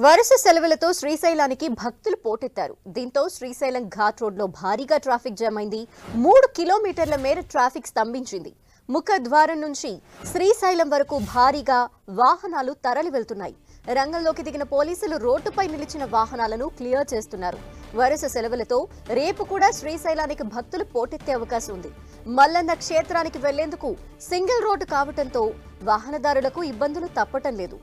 వరుస సెలవులతో శ్రీశైలానికి భక్తులు పోటెత్తారు. దీంతో శ్రీశైలం ఘాట్ రోడ్లో భారీగా ట్రాఫిక్ జామ్ అయింది. 3 కిలోమీటర్ల మేర ట్రాఫిక్ స్తంభించింది. ముఖద్వారం నుంచి శ్రీశైలం వరకు భారీగా వాహనాలు తరలి వెళ్తున్నాయి. రంగంలోకి దిగిన పోలీసులు రోడ్డుపై నిలిచిన వాహనాలను క్లియర్ చేస్తున్నారు. వరుస సెలవులతో రేపు కూడా శ్రీశైలానికి భక్తులు పోటెత్తే అవకాశం ఉంది. మల్లన్న క్షేత్రానికి వెళ్లేందుకు సింగిల్ రోడ్డు కావడంతో వాహనదారులకు ఇబ్బందులు తప్పటం లేదు.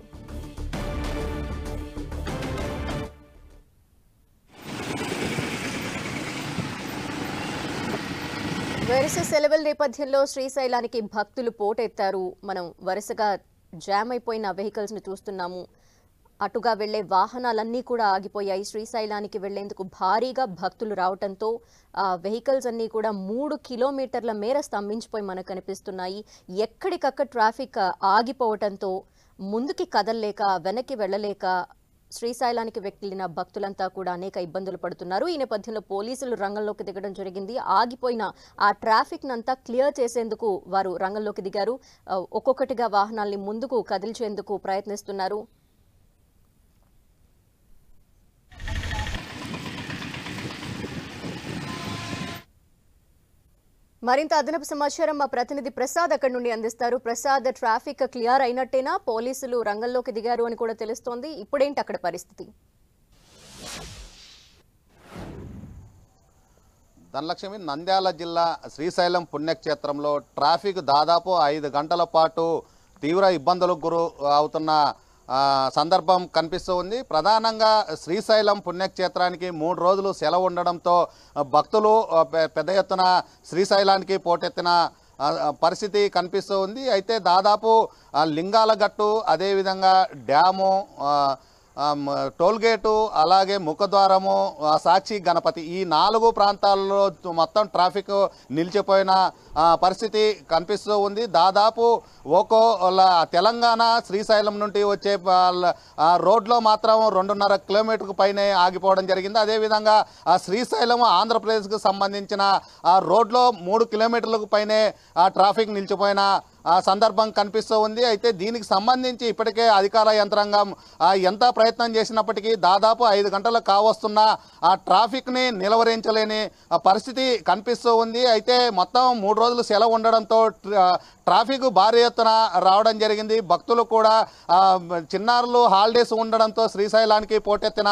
వరుస సెలవుల నేపథ్యంలో శ్రీశైలానికి భక్తులు పోటెత్తారు. మనం వరుసగా జామ్ అయిపోయిన వెహికల్స్ ని చూస్తున్నాము. అటుగా వెళ్లే వాహనాలన్నీ కూడా ఆగిపోయాయి. శ్రీశైలానికి వెళ్లేందుకు భారీగా భక్తులు రావడంతో వెహికల్స్ అన్నీ కూడా 3 కిలోమీటర్ల మేర స్తంభించిపోయి మనకు కనిపిస్తున్నాయి. ఎక్కడికక్కడ ట్రాఫిక్ ఆగిపోవడంతో ముందుకి కదలలేక వెనక్కి వెళ్లలేక శ్రీశైలానికి వెళ్లిన భక్తులంతా కూడా అనేక ఇబ్బందులు పడుతున్నారు. ఈ నేపథ్యంలో పోలీసులు రంగంలోకి దిగడం జరిగింది. ఆగిపోయిన ఆ ట్రాఫిక్ నంతా క్లియర్ చేసేందుకు వారు రంగంలోకి దిగారు. ఒక్కొక్కటిగా వాహనాల్ని ముందుకు కదిల్చేందుకు ప్రయత్నిస్తున్నారు. మరింత అదనపు సమాచారం మా ప్రతినిధి ప్రసాద్ అక్కడి నుండి అందిస్తారు. ప్రసాద్, ట్రాఫిక్ క్లియర్ అయినట్టేనా? పోలీసులు రంగంలోకి దిగారు అని కూడా తెలుస్తోంది. ఇప్పుడేంటి అక్కడ పరిస్థితి? ధనలక్ష్మి, నంద్యాల జిల్లా శ్రీశైలం పుణ్యక్షేత్రంలో ట్రాఫిక్ దాదాపు 5 గంటల పాటు తీవ్ర ఇబ్బందులకు గురి అవుతున్న సందర్భం కనిపిస్తూ ఉంది. ప్రధానంగా శ్రీశైలం పుణ్యక్షేత్రానికి 3 రోజులు సెలవు ఉండడంతో భక్తులు పెద్ద ఎత్తున శ్రీశైలానికి పోటెత్తిన పరిస్థితి కనిపిస్తూ ఉంది. అయితే దాదాపు లింగాలగట్టు, అదేవిధంగా డ్యాము, టోల్గేటు, అలాగే ముఖద్వారము, సాక్షి గణపతి, ఈ 4 ప్రాంతాల్లో మొత్తం ట్రాఫిక్ నిలిచిపోయిన పరిస్థితి కనిపిస్తూ ఉంది. దాదాపు తెలంగాణ శ్రీశైలం నుండి వచ్చే రోడ్లో మాత్రం 2.5 కిలోమీటర్కు పైనే ఆగిపోవడం జరిగింది. అదేవిధంగా శ్రీశైలం ఆంధ్రప్రదేశ్కు సంబంధించిన రోడ్లో 3 కిలోమీటర్లకు పైనే ట్రాఫిక్ నిలిచిపోయిన సందర్భం కనిపిస్తూ ఉంది. అయితే దీనికి సంబంధించి ఇప్పటికే అధికార యంత్రాంగం ఎంత ప్రయత్నం చేసినప్పటికీ దాదాపు 5 గంటలు కావస్తున్న ఆ ట్రాఫిక్ని నిలవరించలేని పరిస్థితి కనిపిస్తూ ఉంది. అయితే మొత్తం 3 రోజులు సెలవు ఉండడంతో ట్రాఫిక్ భారీ ఎత్తున రావడం జరిగింది. భక్తులు కూడా చిన్నారులు హాలిడేస్ ఉండడంతో శ్రీశైలానికి పోటెత్తిన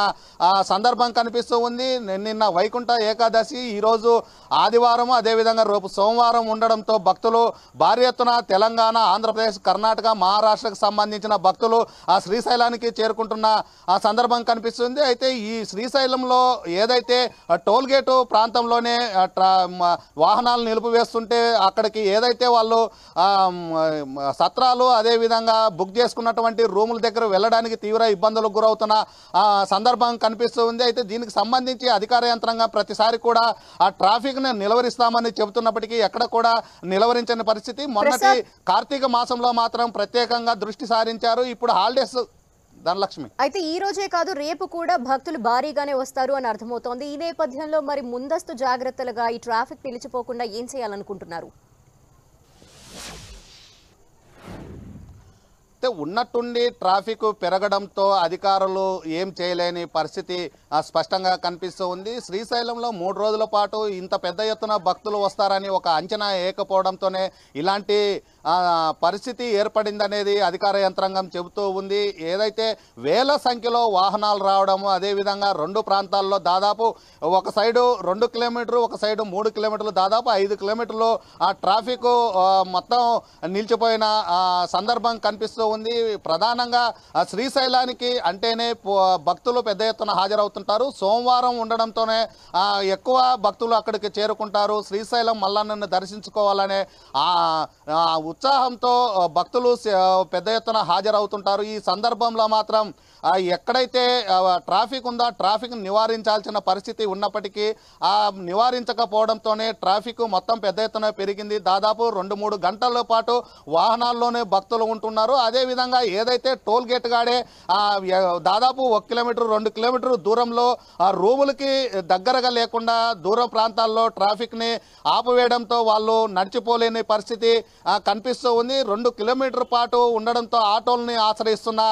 సందర్భం కనిపిస్తూ ఉంది. నిన్న వైకుంఠ ఏకాదశి, ఈరోజు ఆదివారం, అదేవిధంగా రేపు సోమవారం ఉండడంతో భక్తులు భారీ ఎత్తున తెలంగాణ, ఆంధ్రప్రదేశ్, కర్ణాటక, మహారాష్ట్రకు సంబంధించిన భక్తులు ఆ శ్రీశైలానికి చేరుకుంటున్న ఆ సందర్భం కనిపిస్తుంది. అయితే ఈ శ్రీశైలంలో ఏదైతే టోల్గేటు ప్రాంతంలోనే వాహనాలు నిలిపివేస్తుంటే అక్కడికి ఏదైతే వాళ్ళు సత్రాలు, అదేవిధంగా బుక్ చేసుకున్నటువంటి రూముల దగ్గర వెళ్ళడానికి తీవ్ర ఇబ్బందులకు గురవుతున్న సందర్భం కనిపిస్తూ ఉంది. అయితే దీనికి సంబంధించి అధికార యంత్రాంగం ప్రతిసారి కూడా ఆ ట్రాఫిక్ని నిలవరిస్తామని చెబుతున్నప్పటికీ ఎక్కడ కూడా నిలవరించని పరిస్థితి. మొన్నటి కార్తీక మాసంలో మాత్రం ప్రత్యేకంగా దృష్టి సారించారు. ఇప్పుడు హాలిడేస్. ధనలక్ష్మి, అయితే ఈ రోజే కాదు రేపు కూడా భక్తులు భారీగానే వస్తారు అని అర్థమవుతోంది. ఈ నేపథ్యంలో మరి ముందస్తు జాగ్రత్తలుగా ఈ ట్రాఫిక్ నిలిచిపోకుండా ఏం చేయాలనుకుంటున్నారు? ఉన్నట్టుండి ట్రాఫిక్ పెరగడంతో అధికారులు ఏం చేయలేని పరిస్థితి స్పష్టంగా కనిపిస్తూ ఉంది. శ్రీశైలంలో 3 రోజుల పాటు ఇంత పెద్ద ఎత్తున భక్తులు వస్తారని ఒక అంచనా ఏకపోవడంతోనే ఇలాంటి పరిస్థితి ఏర్పడిందనేది అధికార యంత్రాంగం చెబుతూ ఉంది. ఏదైతే వేల సంఖ్యలో వాహనాలు రావడము, అదేవిధంగా 2 ప్రాంతాల్లో దాదాపు ఒక సైడు 2 కిలోమీటర్లు, ఒక సైడు 3 కిలోమీటర్లు, దాదాపు 5 కిలోమీటర్లు ఆ ట్రాఫిక్ మొత్తం నిలిచిపోయిన సందర్భం కనిపిస్తూ ఉంది. ప్రధానంగా శ్రీశైలానికి అంటేనే భక్తులు పెద్ద ఎత్తున హాజరవుతుంటారు. సోమవారం ఉండడంతోనే ఎక్కువ భక్తులు అక్కడికి చేరుకుంటారు. శ్రీశైలం మల్లన్నను దర్శించుకోవాలనే ఉత్సాహంతో భక్తులు పెద్ద ఎత్తున హాజరవుతుంటారు. ఈ సందర్భంలో మాత్రం ఎక్కడైతే ట్రాఫిక్ ఉందో ట్రాఫిక్ నివారించాల్సిన పరిస్థితి ఉన్నప్పటికీ నివారించకపోవడంతోనే ట్రాఫిక్ మొత్తం పెద్ద ఎత్తున పెరిగింది. దాదాపు 2-3 గంటల పాటు వాహనాల్లోనే భక్తులు ఉంటున్నారు. అదే అదేవిధంగా ఏదైతే టోల్ గేట్ గాడే దాదాపు 1 కిలోమీటర్ 2 కిలోమీటర్ దూరంలో ఆ రూములకి దగ్గరగా లేకుండా దూరం ప్రాంతాల్లో ట్రాఫిక్ని ఆపివేయడంతో వాళ్ళు నడిచిపోలేని పరిస్థితి కనిపిస్తూ ఉంది. 2 కిలోమీటర్ పాటు ఉండడంతో ఆటోల్ని ఆశ్రయిస్తున్న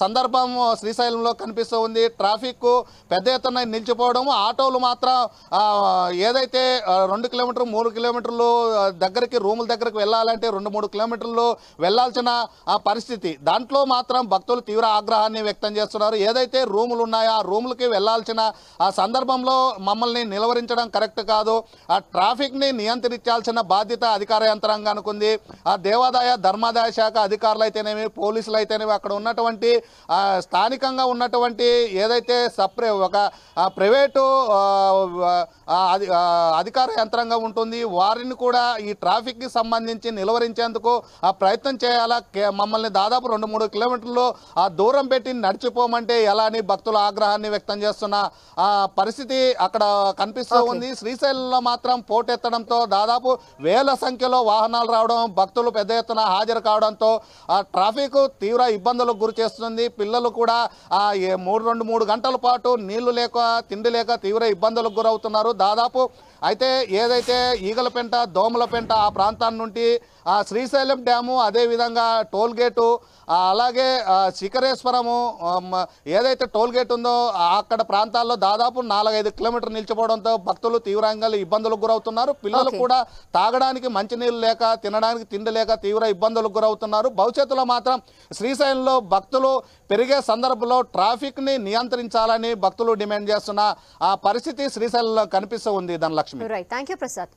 సందర్భం శ్రీశైలంలో కనిపిస్తూ ఉంది. ట్రాఫిక్ పెద్ద ఎత్తున నిలిచిపోవడం, ఆటోలు మాత్రం ఏదైతే 2 కిలోమీటర్ 3 కిలోమీటర్లు దగ్గరికి రూముల దగ్గరకు వెళ్ళాలంటే 2-3 కిలోమీటర్లు వెళ్లాల్సిన పరిస్థితి. దాంట్లో మాత్రం భక్తులు తీవ్ర ఆగ్రహాన్ని వ్యక్తం చేస్తున్నారు. ఏదైతే రూములు ఉన్నాయో ఆ రూములకి వెళ్లాల్సిన ఆ సందర్భంలో మమ్మల్ని నిలవరించడం కరెక్ట్ కాదు. ఆ ట్రాఫిక్ ని నియంత్రించాల్సిన బాధ్యత అధికార యంత్రాంగానికి ఉంది. ఆ దేవాదాయ ధర్మాదాయ శాఖ అధికారులు అయితేనేమి, పోలీసులు అయితేనేమి, అక్కడ ఉన్నటువంటి స్థానికంగా ఉన్నటువంటి ఏదైతే ఒక ప్రైవేటు అధికార యంత్రాంగం ఉంటుంది, వారిని కూడా ఈ ట్రాఫిక్ కి సంబంధించి నిలువరించేందుకు ప్రయత్నం చేయాలా. మమ్మల్ని దాదాపు 2-3 కిలోమీటర్లు దూరం పెట్టి నడిచిపోమంటే ఎలా అని భక్తుల ఆగ్రహాన్ని వ్యక్తం చేస్తున్న పరిస్థితి అక్కడ కనిపిస్తూ ఉంది. శ్రీశైలంలో మాత్రం పోటెత్తడంతో దాదాపు వేల సంఖ్యలో వాహనాలు రావడం, భక్తులు పెద్ద ఎత్తున హాజరు కావడంతో ట్రాఫిక్ తీవ్ర ఇబ్బందులకు గురి చేస్తుంది. పిల్లలు కూడా 2-3 గంటల పాటు నీళ్లు లేక తిండి లేక తీవ్ర ఇబ్బందులకు గురవుతున్నారు. దాదాపు అయితే ఏదైతే ఈగలపెంట, దోమలపెంట ఆ ప్రాంతాల నుండి శ్రీశైలం డ్యాము, అదేవిధంగా టోల్ గేటు, అలాగే శిఖరేశ్వరము ఏదైతే టోల్ గేట్ ఉందో అక్కడ ప్రాంతాల్లో దాదాపు 4-5 కిలోమీటర్లు నిలిచిపోవడంతో భక్తులు తీవ్రంగా ఇబ్బందులకు గురవుతున్నారు. పిల్లలు కూడా తాగడానికి మంచినీళ్ళు లేక, తినడానికి తిండి లేక తీవ్ర ఇబ్బందులకు గురవుతున్నారు. భవిష్యత్తులో మాత్రం శ్రీశైలంలో భక్తులు పెరిగే సందర్భంలో ట్రాఫిక్ ని నియంత్రించాలని భక్తులు డిమాండ్ చేస్తున్న ఆ పరిస్థితి శ్రీశైలంలో కనిపిస్తూ ఉంది. ధనలక్ష్మి. Thank you Prasad.